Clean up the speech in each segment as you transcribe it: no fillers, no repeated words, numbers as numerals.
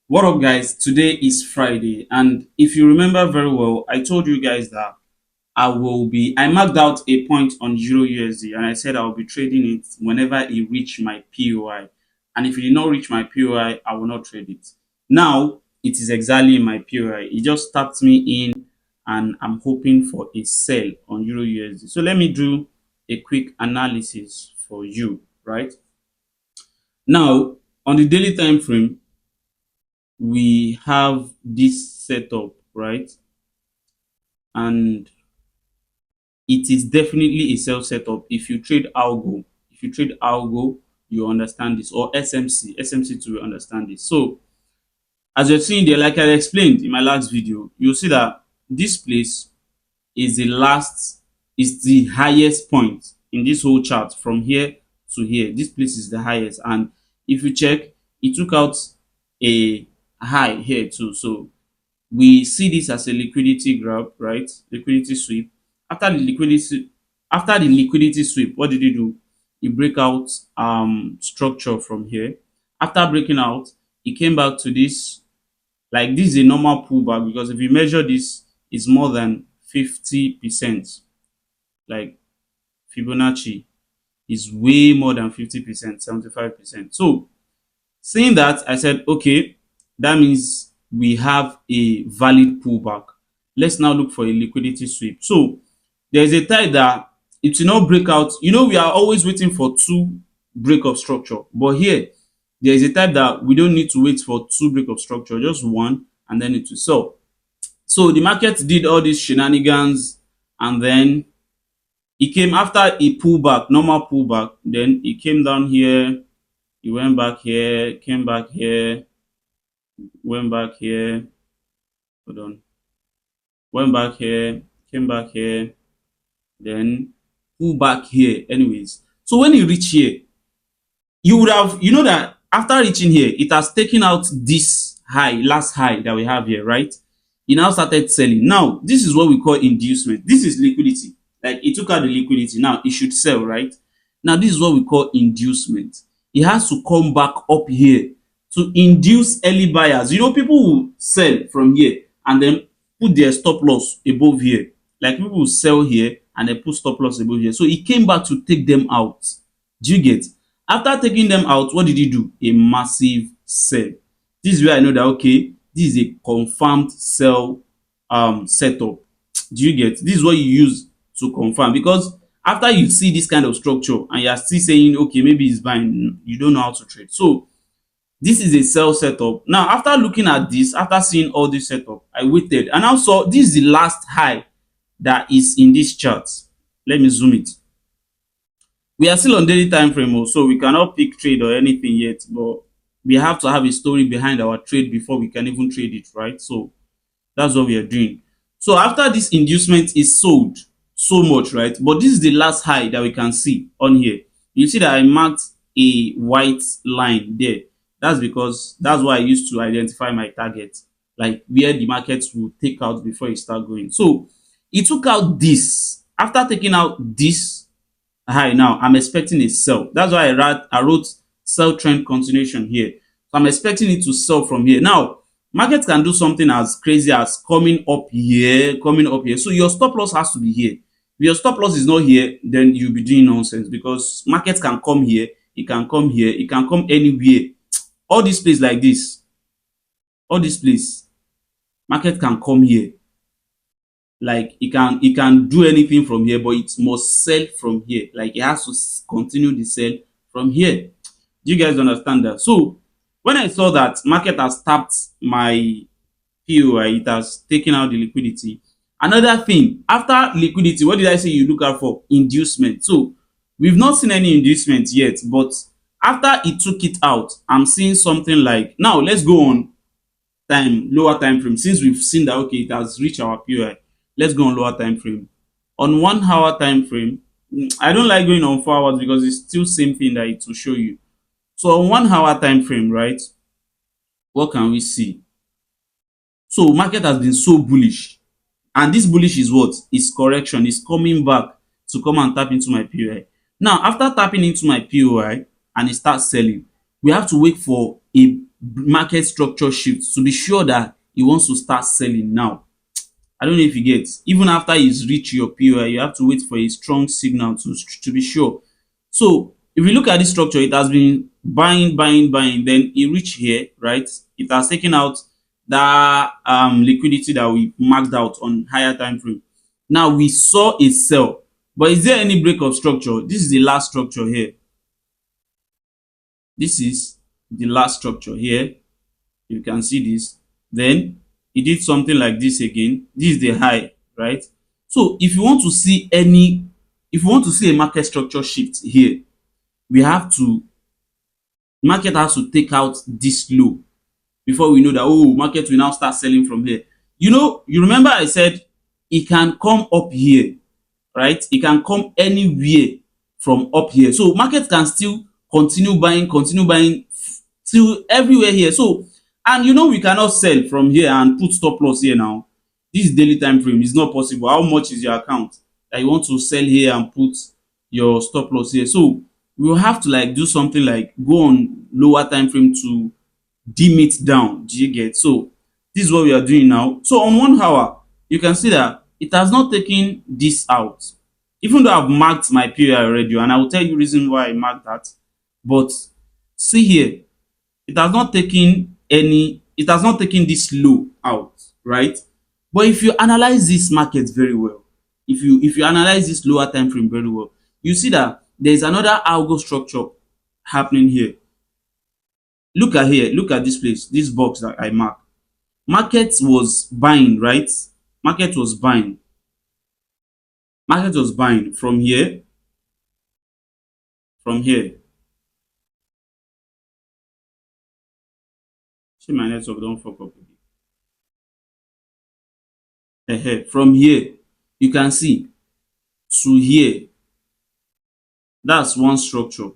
What up, guys? Today is Friday, and if you remember very well, I told you guys that I marked out a point on Euro USD, and I said I will be trading it whenever it reach my POI. And if it did not reach my POI, I will not trade it. Now it is exactly in my POI. It just tapped me in, and I'm hoping for a sell on Euro USD. So let me do a quick analysis for you, right? Now on the daily time frame, we have this setup, right? And it is definitely a sell setup. If you trade algo, you understand this, or SMC to understand this. So as you're seeing there, like I explained in my last video, you'll see that this place is the highest point in this whole chart from here to here. This place is the highest, and if you check, it took out a high here too. So we see this as a liquidity grab, right? Liquidity sweep. After the liquidity sweep, what did it do? It break out structure from here. After breaking out, it came back to this. Like, this is a normal pullback, because if you measure this, it's more than 50%. Like, Fibonacci is way more than 50%, 75%. So seeing that, I said, okay, that means we have a valid pullback. Let's now look for a liquidity sweep. So there's a time that it will not break out. We are always waiting for two break of structure, but here there is a type that we don't need to wait for two break of structure, just one, and then it will sell. So the market did all these shenanigans, and then it came after a pullback, normal pullback. Then it came down here, it went back here, came back here, went back here, hold on, went back here, came back here, then pull back here. Anyways, so when you reach here, you would have, that after reaching here, it has taken out this high, last high that we have here, right? It now started selling. Now this is what we call inducement. This is liquidity. Like, it took out the liquidity. Now it should sell, right? Now this is what we call inducement. It has to come back up here to induce early buyers. People will sell from here and then put their stop loss above here. Like, people will sell here and then put stop loss above here. So it came back to take them out. Do you get? After taking them out, what did he do? A massive sell. This is where I know that, okay, this is a confirmed sell setup. Do you get? This is what you use to confirm, because after you see this kind of structure and you are still saying, okay, maybe it's buying, you don't know how to trade. So this is a sell setup. Now after looking at this, after seeing all this setup, I waited and now saw this is the last high that is in this chart. Let me zoom it. We are still on daily time frame, so we cannot pick trade or anything yet, but we have to have a story behind our trade before we can even trade it, right? So that's what we are doing. So after this inducement is sold so much, right? But this is the last high that we can see on here. You see that I marked a white line there. That's because that's why I used to identify my target, like where the markets will take out before it start going. So it took out this. After taking out this high, now I'm expecting a sell. That's why I wrote sell trend continuation here. So I'm expecting it to sell from here. Now market can do something as crazy as coming up here. So your stop loss has to be here. If your stop loss is not here, then you'll be doing nonsense, because market can come here, it can come here, it can come anywhere. All this place like this, all this place, market can come here. Like, it can do anything from here, but it must sell from here. Like, it has to continue the sell from here. Do you guys understand that? So when I saw that market has tapped my POI, it has taken out the liquidity. Another thing, after liquidity, what did I say you look out for? Inducement. So we've not seen any inducement yet, but after it took it out, I'm seeing something like, now let's go on lower time frame. Since we've seen that, okay, it has reached our POI, let's go on lower time frame. On 1 hour time frame, I don't like going on 4 hours because it's still same thing that it will show you. So on 1 hour time frame, right, what can we see? So market has been so bullish, and this bullish is what? Is correction. Is coming back to come and tap into my POI. Now after tapping into my POI and it starts selling, we have to wait for a market structure shift to be sure that he wants to start selling now. I don't know if you get. Even after he's reached your POI, you have to wait for a strong signal to be sure. So if you look at this structure, it has been buying, buying, buying. Then it reached here, right? It has taken out that liquidity that we marked out on higher time frame. Now we saw a sell, but is there any break of structure? This is the last structure here. This is the last structure here. You can see this. Then it did something like this again. This is the high, right? So if you want to see a market structure shift here, we have to market has to take out this low before we know that, oh, market will now start selling from here. You remember I said it can come up here, right? It can come anywhere from up here. So market can still continue buying till everywhere here. So, and we cannot sell from here and put stop loss here now. This is daily time frame. It's not possible. How much is your account that you want to sell here and put your stop loss here? So we will have to do something like go on lower time frame to dim it down. Do you get? So this is what we are doing now. So on 1 hour, you can see that it has not taken this out. Even though I've marked my period already, and I will tell you reason why I marked that. But see here, it has not taken this low out, right? But if you analyze this market very well, if you analyze this lower time frame very well, you see that there is another algo structure happening here. Look at here, look at this place, this box that I marked. Market was buying, right? Market was buying from here, see my network don't fuck up again. From here you can see to here, that's one structure.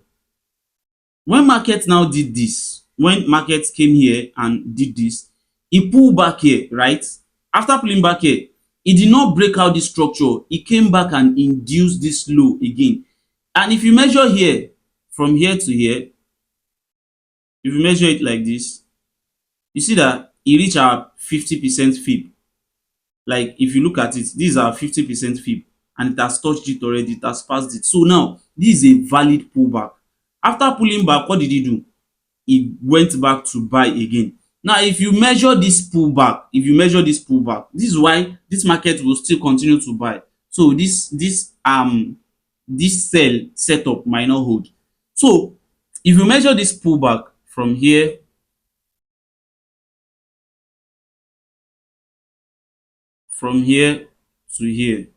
When market now did this, when market came here and did this, he pulled back here, right? After pulling back here, it did not break out this structure. It came back and induced this low again. And if you measure here, from here to here, if you measure it like this, you see that it reached our 50% fib. Like if you look at it, these are 50% fib, and it has touched it already, it has passed it. So now this is a valid pullback. After pulling back, what did he do? He went back to buy again. Now if you measure this pullback, this is why this market will still continue to buy. So this sell setup might not hold. So if you measure this pullback from here to here,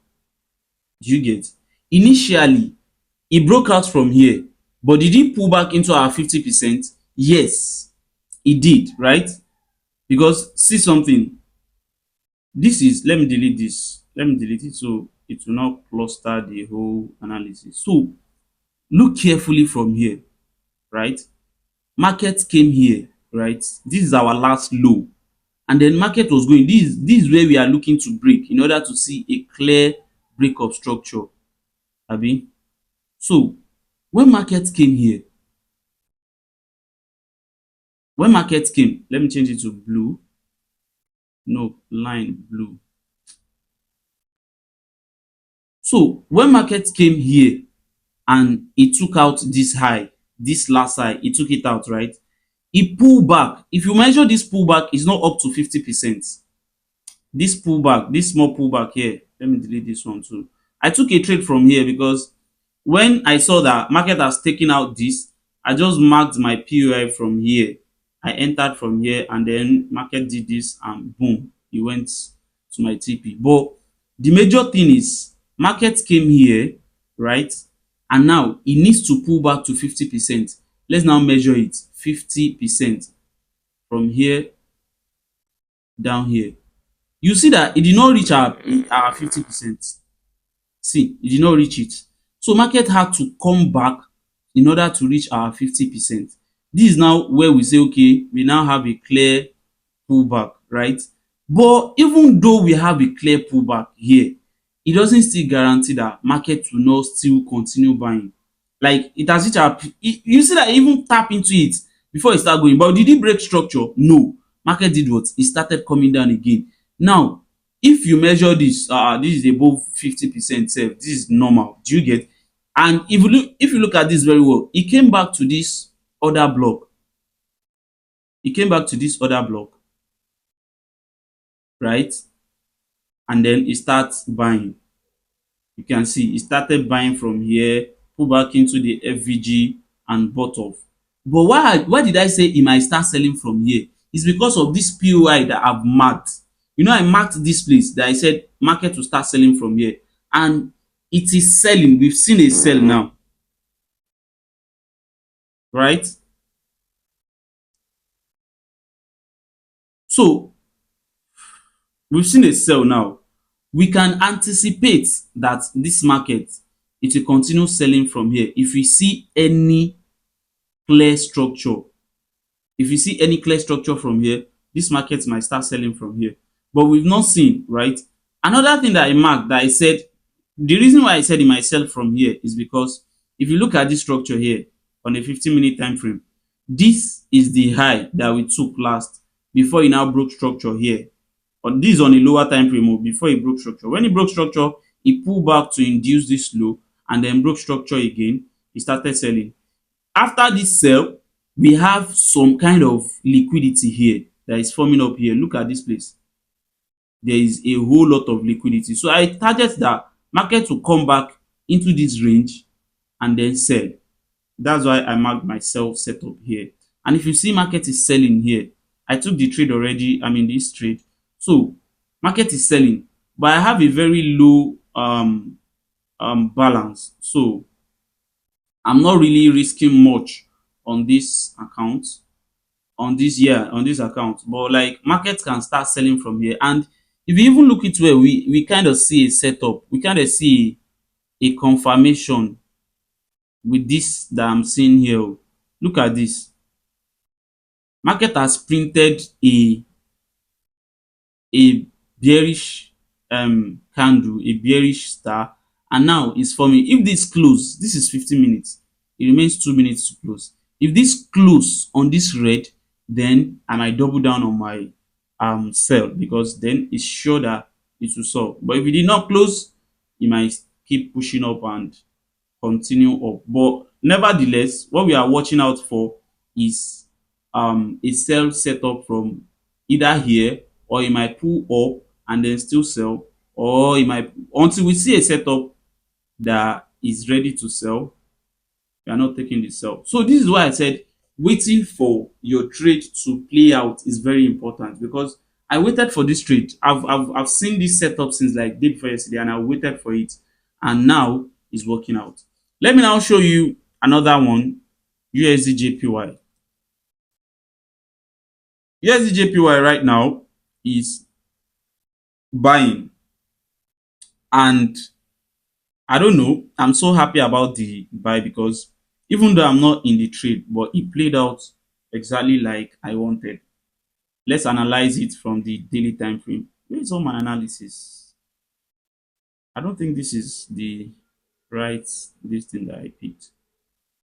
do you get? Initially it broke out from here, but did it pull back into our 50%? Yes, it did, right? Because see something, this is, let me delete this, let me delete it so it will not cluster the whole analysis. So look carefully from here, right? Market came here, right? This is our last low, and then market was going, this is where we are looking to break in order to see a clear break of structure, abi. So when market came here, let me change it to blue, no, line blue. So when market came here and it took out this high, this last high, it took it out, right? It pulled back. If you measure this pullback, it's not up to 50%. This pullback, this small pullback here, let me delete this one too. I took a trade from here because when I saw that market has taken out this, I just marked my POI from here. I entered from here, and then market did this and boom, it went to my TP. But the major thing is market came here, right? And now it needs to pull back to 50%. Let's now measure it. 50% from here down here. You see that it did not reach our 50%. See, it did not reach it. So market had to come back in order to reach our 50%. This is now where we say, okay, we now have a clear pullback, right? But even though we have a clear pullback here, it doesn't still guarantee that market will not still continue buying. Like it has reached our, you see that I even tap into it before it start going. But did it break structure? No. Market did what? It started coming down again. Now, if you measure this, this is above 50% sef. This is normal. Do you get? And if you look at this very well, it came back to this other block. It came back to this other block, right? And then it starts buying. You can see it started buying from here, pull back into the FVG and bought off. But why did I say it might start selling from here? It's because of this POI that I've marked. You know, I marked this place that I said market will start selling from here, and it is selling. We've seen a sell now, right? So we've seen a sell now. We can anticipate that this market, it will continue selling from here if we see any clear structure. If you see any clear structure from here, this market might start selling from here. But we've not seen, right? Another thing that I marked, that I said, the reason why I said it might sell from here is because if you look at this structure here on a 15-minute time frame, this is the high that we took last before it now broke structure here. But this is on a lower time frame before it broke structure. When it broke structure, it pulled back to induce this low and then broke structure again. It started selling. After this sell, we have some kind of liquidity here that is forming up here. Look at this place. There is a whole lot of liquidity. So I target that market to come back into this range and then sell. That's why I marked myself setup here. And if you see market is selling here, I took the trade already. I'm in this trade. So market is selling, but I have a very low balance. So I'm not really risking much on this account, on this account. But like market can start selling from here. And if you even look it well, we kind of see a setup. We kind of see a confirmation with this that I'm seeing here. Look at this. Market has printed a bearish candle, a bearish star, and now it's forming. If this close, this is 15 minutes, it remains 2 minutes to close. If this close on this red, then I might double down on my sell, because then it's sure that it will sell. But if it did not close, it might keep pushing up and continue up. But nevertheless, what we are watching out for is a sell setup from either here, or it might pull up and then still sell, or it might, until we see a setup that is ready to sell, we are not taking the sell. So this is why I said waiting for your trade to play out is very important, because I waited for this trade. I've seen this setup since like day before yesterday, and I waited for it, and now it's working out. Let me now show you another one, USDJPY. USDJPY right now is buying, and I don't know, I'm so happy about the buy, because even though I'm not in the trade, but it played out exactly like I wanted. Let's analyze it from the daily time frame. Where is all my analysis? I don't think this is the right this thing that I picked.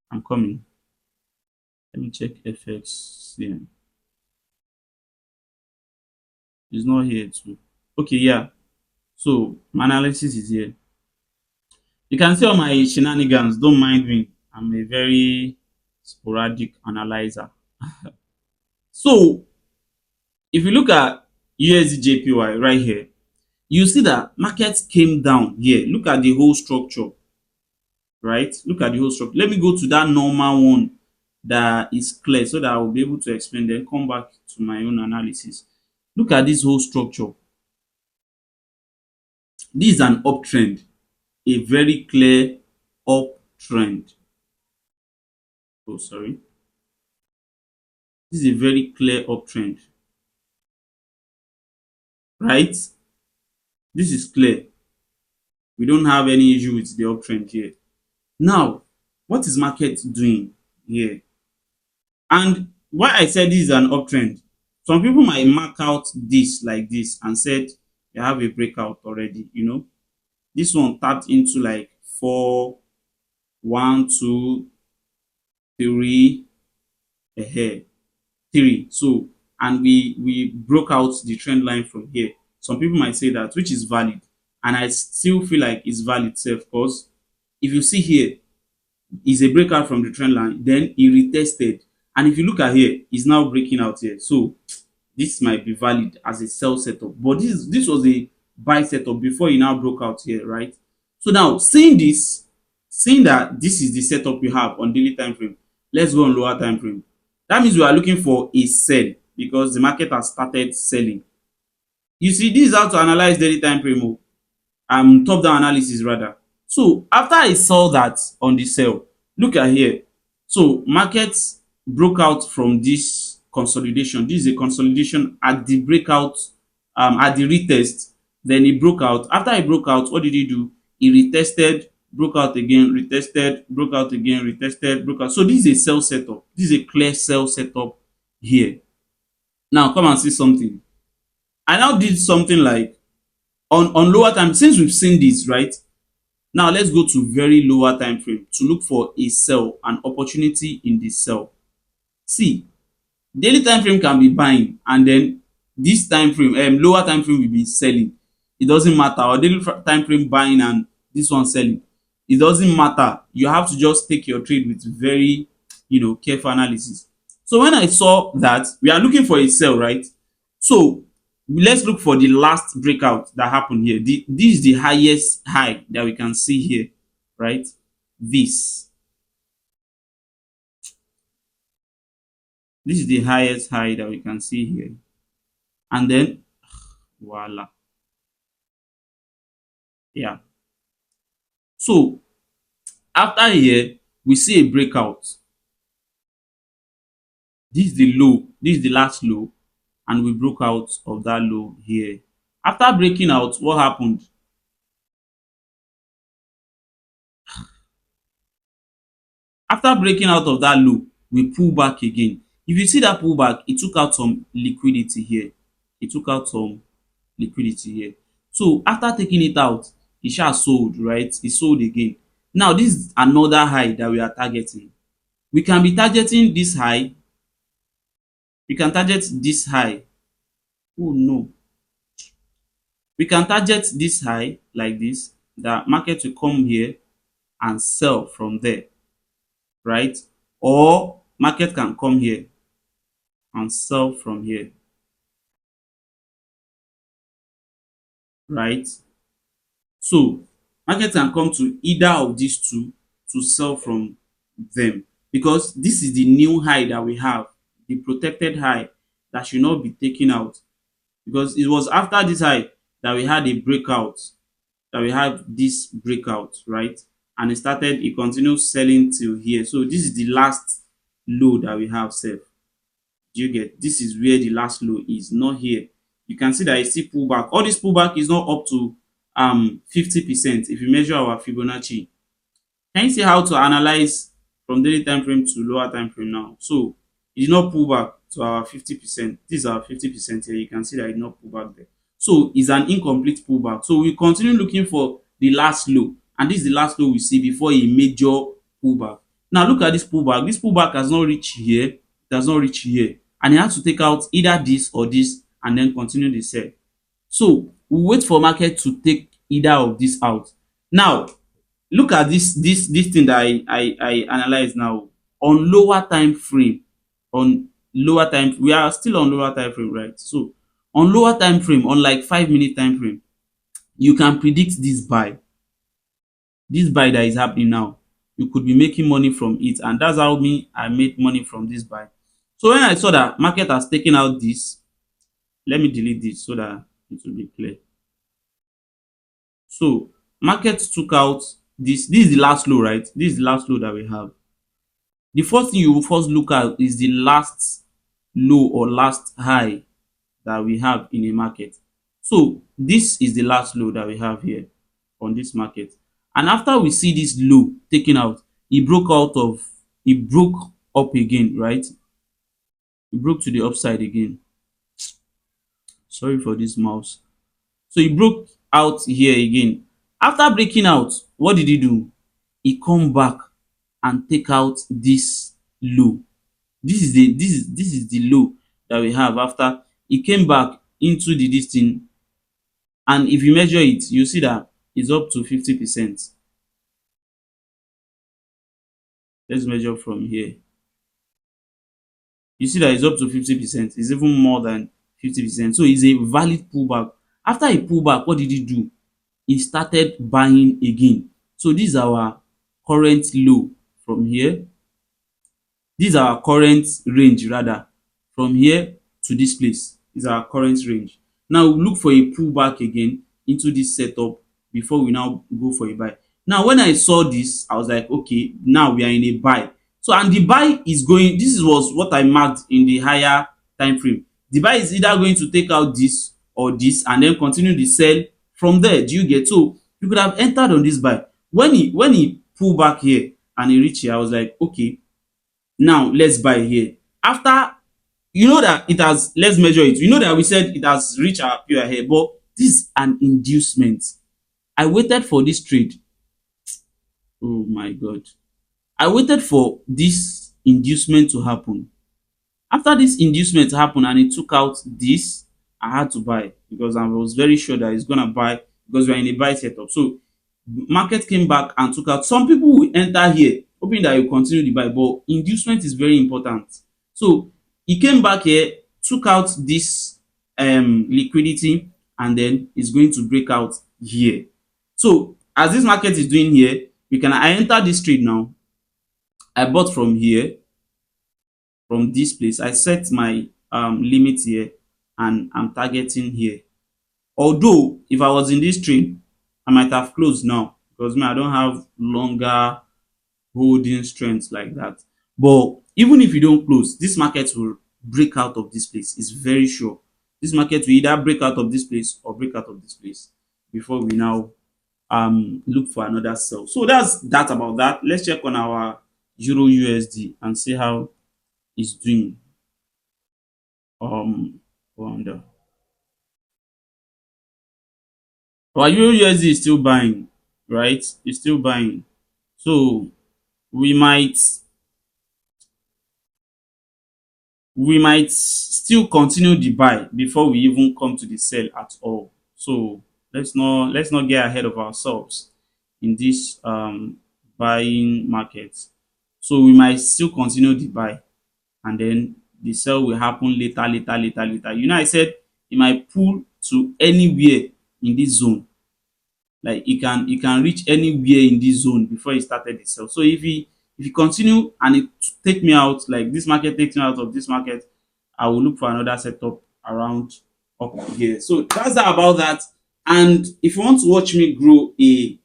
I'm coming. Let me check FX. Yeah, it's not here too. Okay, yeah. So my analysis is here. You can see all my shenanigans. Don't mind me. I'm a very sporadic analyzer. So if you look at USDJPY right here, you see that market came down here. Look at the whole structure, right? Look at the whole structure. Let me go to that normal one that is clear, so that I will be able to explain, then come back to my own analysis. Look at this whole structure. This is an uptrend, a very clear uptrend. Oh, sorry. This is a very clear uptrend, right? This is clear. We don't have any issue with the uptrend here. Now, what is market doing here? And why I said this is an uptrend, some people might mark out this like this and said they have a breakout already. You know, this one tapped into like 4, 1, 2, 3, Ahead. 3. So, and we broke out the trend line from here. Some people might say that, which is valid, and I still feel like it's valid self, because if you see here, is a breakout from the trend line, then he retested, and if you look at here, he's now breaking out here. So this might be valid as a sell setup, but this was a buy setup before he now broke out here, right? So now seeing this, seeing that this is the setup we have on daily time frame, let's go on lower time frame. That means we are looking for a sell because the market has started selling. You see, this is how to analyze daily time frame, top down analysis rather. So after I saw that on the sell, look at here. So markets broke out from this consolidation. This is a consolidation at the breakout, at the retest. Then it broke out. After it broke out, what did he do? He retested, broke out again, retested, broke out again, retested, broke out. So this is a sell setup. This is a clear sell setup here. Now come and see something. I now did something like on lower time, since we've seen this, right? Now let's go to very lower time frame to look for a sell, an opportunity in the sell. See, daily time frame can be buying, and then this time frame, lower time frame will be selling. It doesn't matter. Or daily time frame buying and this one selling. It doesn't matter. You have to just take your trade with very, careful analysis. So when I saw that we are looking for a sell, right? So let's look for the last breakout that happened here. This is the highest high that we can see here, right? This is the highest high that we can see here. And then voila. Yeah. So after here, we see a breakout. This is the low. This is the last low. And we broke out of that low here. After breaking out, what happened? After breaking out of that low, we pull back again. If you see that pullback, it took out some liquidity here. It took out some liquidity here. So after taking it out, it sha sold, right? It sold again. Now this is another high that we are targeting. We can be targeting this high. We can target this high. Oh no. We can target this high like this. The market will come here and sell from there, right? Or market can come here and sell from here, right? So market can come to either of these two to sell from them, because this is the new high that we have, the protected high that should not be taken out, because it was after this high that we had a breakout, that we have this breakout, right? And it continued selling till here. So this is the last low that we have safe. Do you get? This is where the last low is, not here. You can see that I see pullback. All this pullback is not up to 50% if you measure our Fibonacci. Can you see how to analyze from daily time frame to lower time frame now? So it did not pull back to our 50%. This is our 50% here. You can see that it did not pull back there. So it's an incomplete pullback. So we continue looking for the last low, and this is the last low we see before a major pullback. Now look at this pullback. This pullback has not reached here, it does not reach here, and you have to take out either this or this and then continue the sell. So we wait for market to take either of this out. Now look at this thing that I analyze now on lower time frame. On lower time, we are still on lower time frame, right? So on lower time frame, on like 5 minute time frame, you can predict this buy that is happening now. You could be making money from it, and that's how I made money from this buy. So when I saw that market has taken out this, let me delete this so that it will be clear. So market took out this is the last low, right? This is the last low that we have. The first thing you will first look at is the last low or last high that we have in a market. So this is the last low that we have here on this market. And after we see this low taken out, it broke up again, right? It broke to the upside again. Sorry for this mouse. So it broke out here again. After breaking out, what did he do? He come back and take out this low. This is the low that we have after it came back into the this thing. And if you measure it, you see that it's up to 50%. Let's measure from here. You see that it's up to 50%. It's even more than 50%. So it's a valid pullback. After a pullback, what did he do? He started buying again. So this is our current low from here. This is our current range rather. From here to this place is our current range. Now we look for a pullback again into this setup before we now go for a buy. Now when I saw this, I was like, okay, now we are in a buy. So and the buy is going, this was what I marked in the higher time frame. The buy is either going to take out this or this and then continue the sell from there. Do you get? So you could have entered on this buy. When he pull back here and he reach here, I was like, okay, now let's buy here. After, you know that it has, let's measure it. You know that we said it has reached our PR here, but this is an inducement. I waited for this trade. Oh my god. I waited for this inducement to happen. After this inducement happened and it took out this, I had to buy because I was very sure that it's gonna buy because we're in a buy setup. So market came back and took out. Some people will enter here hoping that you continue the buy, but inducement is very important. So he came back here, took out this liquidity, and then it's going to break out here. So as this market is doing here, I enter this trade now. I bought from here, from this place. I set my limit here and I'm targeting here. Although if I was in this trade, I might have closed now because me, I don't have longer holding strength like that. But even if you don't close, this market will break out of this place. It's very sure. This market will either break out of this place or break out of this place before we now look for another sell. So that's that about that. Let's check on our Euro USD and see how it's doing. Wonder. Our Euro USD is still buying, right? It's still buying. So we might still continue the buy before we even come to the sell at all. So let's not get ahead of ourselves in this buying market. So we might still continue the buy and then the sell will happen later. You know, I said it might pull to anywhere in this zone. Like it can reach anywhere in this zone before it started itself. So if he continue and it take me out, like this market takes me out of this market, I will look for another setup around up here. So that's that about that. And if you want to watch me grow a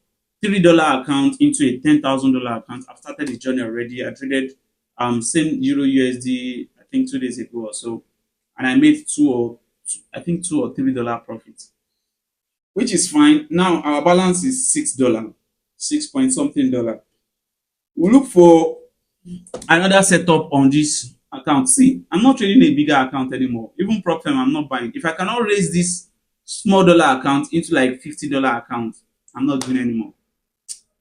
$3 account into a $10,000 account, I've started the journey already. I traded same Euro USD I think 2 days ago or so, and I made $2 or $3 profit, which is fine. Now our balance is $6, 6 point something dollar. We'll look for another setup on this account. See, I'm not trading a bigger account anymore. Even prop firm, I'm not buying. If I cannot raise this small dollar account into like $50 account, I'm not doing anymore.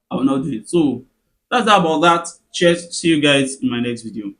I will not do it. So that's about that. Cheers. See you guys in my next video.